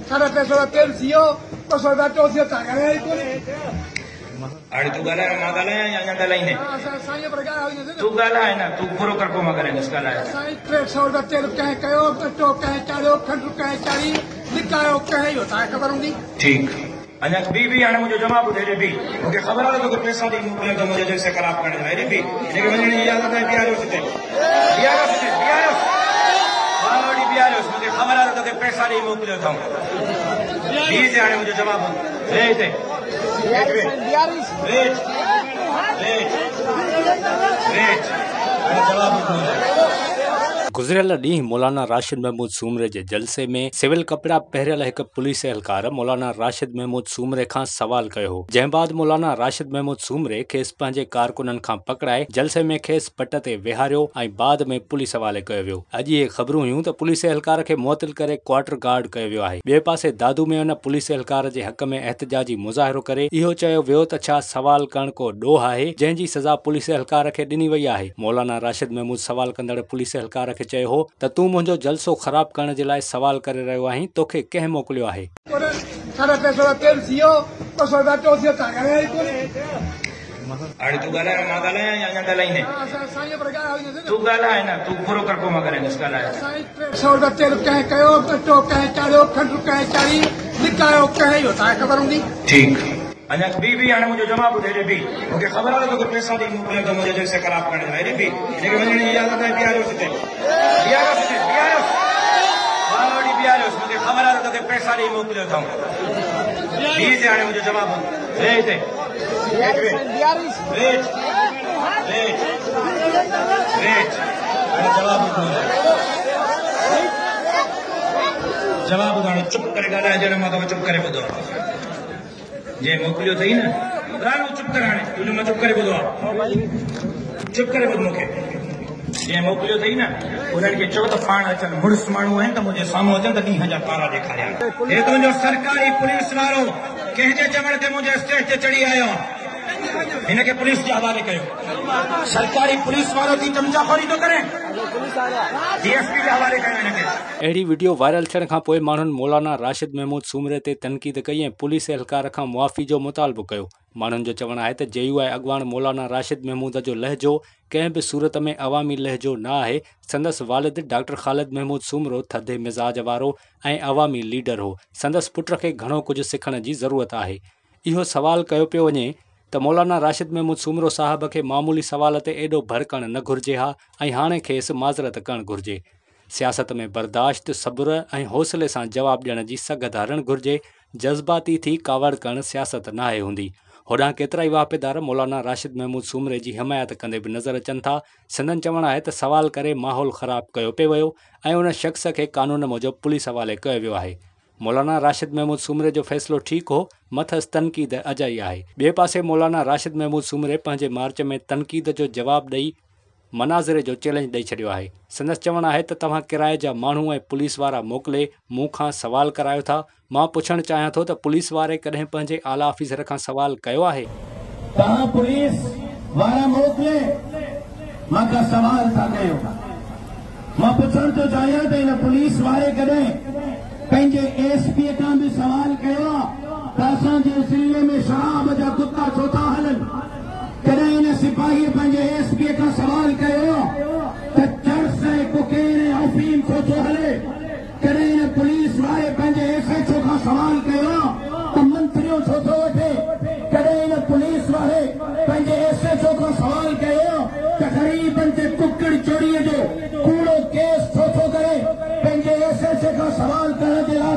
सारा पैसो का तेल सीओ तो सोदा तो से तागा है कोई अरे तू गाला है, मां गाला है या गाला ही नहीं? साईं पर गाला है तू गाला है ना, तू पूरो कर को मां गाला है, इसका गाला है। साईं 300 का तेल कहे कयो तो कहे चालो खंड कहे चारी निकायो कहे होता है खबर होंगी। ठीक अञा बी हाणे मुझे जवाब दे रे बी मूंखे ख़बर आहे तो पैसा दी मोकिलियो तो मुझे जैसे ख़राब करने लाइ रे बी लेकिन वञण जी इजाज़त है। बिहारियो सिटे वालोड़ी बिहारियो मुझे ख़बर आहे तो पैसा दी मोकिलियो अथऊं बी से हाणे मुझे जवाब रे हिते गुज़रियल ॾींहुं मौलाना राशिद महमूद सूमरे जे जलसे में सिविल कपड़ा पहिरियल हिकु पुलिस एहलकार मौलाना राशिद महमूद सूमरे खां सवाल कयो हो, जंहिं बाद मौलाना राशिद महमूद सूमरे खेसि पंहिंजे कारकुननि खां पकड़ाए जलसे में खेसि पट ते विहारियो ऐं बाद में पुलिस हवाले कयो वियो। अॼु इहे ख़बरूं हुयूं त पुलिस एहलकार खे मुअतल करे क्वार्टर गार्ड कयो वियो आहे। ॿिए पासे दादू में हुन पुलिस एहलकार जे हक़ में एहतजाजी मुज़ाहिरो करे इहो चयो वियो त छा सवाल करण को ॾोह आहे जंहिंजी सज़ा पुलिस एहलकार खे ॾिनी वई आहे। मौलाना राशिद महमूद सवाल कंदड़ पुलिस एहलकार खे चयो हो त तूं मुंहिंजो जलसो ख़राब करण जे लाइ सवाल करे रहियो आहीं, तोखे कंहिं मोकिलियो आहे? सारा पैसो का तेल सीओ तो सोदा तो से तागा है कोई अरे तू गाला है, मां गाला है या गाला ही नहीं? साईं पर गाला है तू गाला है ना, तू पूरो कर को मां गाला है, इसका गाला है। साईं 300 का तेल कहे कयो तो कहे चालो खंड कहे चारी निकायो कहे होता है खबर होंगी। ठीक अञा बी हाणे मुझे जवाब दे रे बी मूंखे ख़बर आहे तो पैसा दी मोकिलियो तो मुझे जैसे ख़राब करने लाइ रे बी लेकिन वञण जी इजाज़त है। बिहारियो सिटे वालोड़ी बिहारियो मुझे ख़बर आहे तो पैसा दी मोकिलियो अथऊं बी से हाणे मुझे जवाब रे हिते जवाब हाणे चुप करे ॻाल्हाए ॼण मां तोखे चुप करे ॿुधो जे मोकिलियो अथई न ॻाल्हि चुप कर हाणे तुंहिंजो मां चुप करे ॿुधो आहे। चुप करे ॿुध मूंखे जे मोकिलियो अथई न उन्हनि खे चओ त पाण अचनि मुड़ुस माण्हू आहिनि त मुंहिंजे साम्हूं अचनि त ॾींहं जा तारा ॾेखारिया। हे तुंहिंजो सरकारी पुलिस वारो कंहिंजे चवण ते मुंहिंजे स्टेज ते चढ़ी आयो हिनखे पुलिस जे हवाले कयो। सरकारी पुलिस वारो थी चमचाखोरी थो करे डीएसपी जे हवाले कयो हिनखे। अहिड़ी वीडियो वायरल थियण खां पोइ माण्हुनि मौलाना राशिद महमूद सूमरे ते तनक़ीद कई ऐं पुलिस एहलकार खां मुआफ़ी जो मुतालबो कयो। माण्हुनि जो चवणु आहे त JUI अॻवान मौलाना राशिद महमूद जो लहजो कंहिं बि सूरत में अवामी लहजो न आहे। संदसि वालिद डॉक्टर ख़ालिद महमूद सूमरो थधे मिज़ाज वारो ऐं अवामी लीडर हो। संदसि पुट खे घणो कुझु सिखण जी ज़रूरत आहे। इहो सवाल कयो पियो वञे त मौलाना राशिद महमूद सूमरो साहब खे मामूली सवाल ते एॾो भड़कणु न घुरिजे हा ऐं हाणे खेसि माज़रत करणु घुरिजे। सियासत में बर्दाश्त सब्र ऐं हौसले सां जवाबु ॾियण जी सघ धारणु घुरिजे। जज़्बाती थी कावड़ करणु सियासत नाहे हूंदी। होॾां केतिरा ई वाहिपेदार मौलाना राशिद महमूद सूमरे जी हिमायत कंदे बि नज़र अचनि था। संदन चवणु आहे त सवाल करे माहौल ख़राब कयो पियो वियो ऐं उन शख़्स खे कानून मूजिबि पुलिस हवाले कयो वियो आहे। मौलाना राशिद महमूद सूमरे जो फ़ैसिलो ठीकु हो, मथसि तनक़ीद अजाई आहे। ॿिए पासे मौलाना राशिद महमूद सूमरे पंहिंजे मार्च में तनक़ीद जो जवाबु ॾेई मनाज़िरे जो चैलेंज ॾेई छॾियो आहे। संदसि चवणु आहे त तव्हां किराए जा माण्हू ऐं पुलिस वारा मोकिले मूं खां सवाल करायो था। मां पुछणु चाहियां थो त पुलिस वारे कॾहिं पंहिंजे आला ऑफिसर खां सवाल कयो आहे? तव्हां पुलिस वारा मोकिले मां खां सवाल था कयो। मां पुछणु थो चाहियां त हिन पुलिस वारे कॾहिं पंहिंजे SP खां बि सवाल कयो त असांजे ज़िले में शराब जा कुता छो था हलनि? कॾहिं हिन सिपाही पंहिंजे SP खां सवाल कयो त चर्स ऐं कोकेन ऐं अफ़ीम छो थो हले? कॾहिं हिन पुलिस वारे पंहिंजे SHO खां सवाल कयो त मंत्रियों छो थो वठे? कॾहिं हिन पुलिस वारे पंहिंजे SHO खां सवाल कयो त ग़रीबनि ते कुकड़ चोरीअ जो कूड़ो केस छो थो करे? पंहिंजे SHO खां सवाल करण जे लाइ